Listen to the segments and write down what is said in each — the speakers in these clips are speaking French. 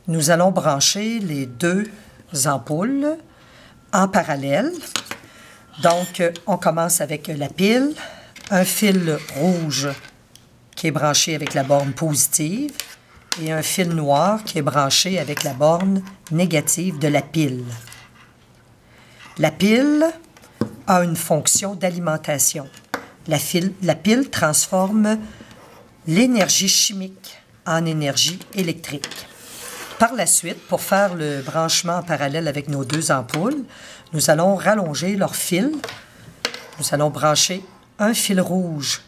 nous allons brancher les deux ampoules en parallèle. Donc, on commence avec la pile, un fil rouge qui est branché avec la borne positive et un fil noir qui est branché avec la borne négative de la pile. La pile a une fonction d'alimentation. La pile transforme l'énergie chimique en énergie électrique. Par la suite, pour faire le branchement en parallèle avec nos deux ampoules, nous allons rallonger leur fil. Nous allons brancher un fil rouge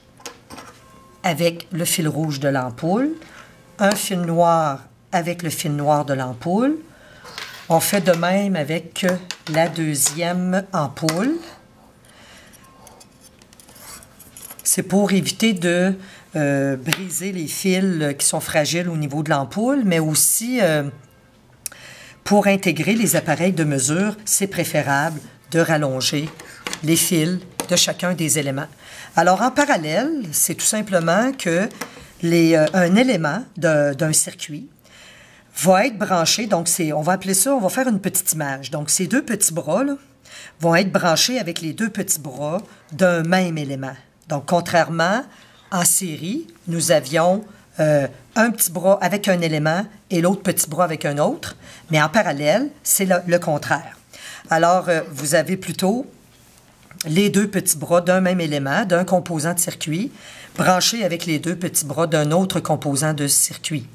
avec le fil rouge de l'ampoule, un fil noir avec le fil noir de l'ampoule. On fait de même avec la deuxième ampoule. C'est pour éviter de briser les fils qui sont fragiles au niveau de l'ampoule, mais aussi pour intégrer les appareils de mesure, c'est préférable de rallonger les fils de chacun des éléments. Alors, en parallèle, c'est tout simplement que un élément d'un circuit va être branché, donc on va appeler ça, on va faire une petite image. Donc, ces deux petits bras là, vont être branchés avec les deux petits bras d'un même élément. Donc, contrairement en série, nous avions un petit bras avec un élément et l'autre petit bras avec un autre, mais en parallèle, c'est le contraire. Alors, vous avez plutôt les deux petits bras d'un même élément, d'un composant de circuit, branchés avec les deux petits bras d'un autre composant de circuit.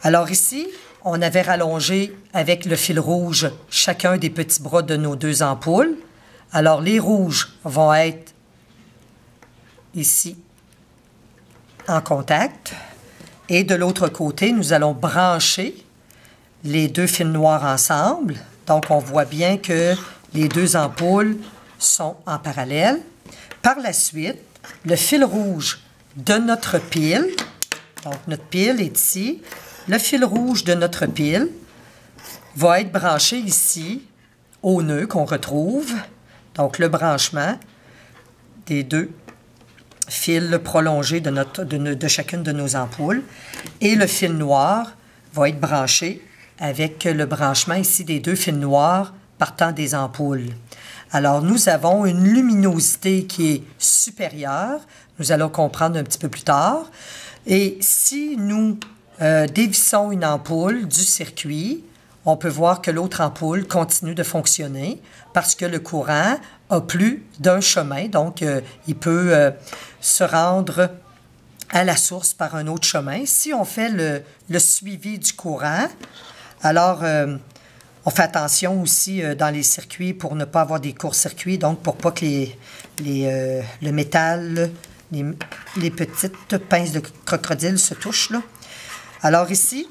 Alors ici, on avait rallongé avec le fil rouge chacun des petits bras de nos deux ampoules. Alors, les rouges vont être ici en contact. Et de l'autre côté, nous allons brancher les deux fils noirs ensemble. Donc, on voit bien que les deux ampoules sont en parallèle. Par la suite, le fil rouge de notre pile, donc notre pile est ici, le fil rouge de notre pile va être branché ici au nœud qu'on retrouve. Donc, le branchement des deux fil prolongé de chacune de nos ampoules. Et le fil noir va être branché avec le branchement ici des deux fils noirs partant des ampoules. Alors, nous avons une luminosité qui est supérieure. Nous allons comprendre un petit peu plus tard. Et si nous dévissons une ampoule du circuit, on peut voir que l'autre ampoule continue de fonctionner parce que le courant a plus d'un chemin. Donc, il peut se rendre à la source par un autre chemin. Si on fait le suivi du courant, alors on fait attention aussi dans les circuits pour ne pas avoir des courts-circuits, donc pour pas que le métal, les petites pinces de crocodile se touchent, là. Alors ici,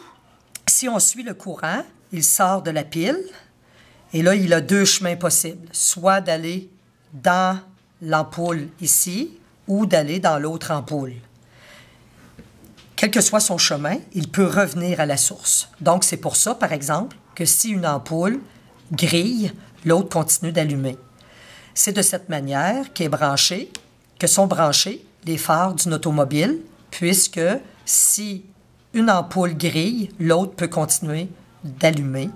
si on suit le courant, il sort de la pile et là, il a deux chemins possibles, soit d'aller dans l'ampoule ici ou d'aller dans l'autre ampoule. Quel que soit son chemin, il peut revenir à la source. Donc, c'est pour ça, par exemple, que si une ampoule grille, l'autre continue d'allumer. C'est de cette manière que sont branchés les phares d'une automobile, puisque si une ampoule grille, l'autre peut continuer d'allumer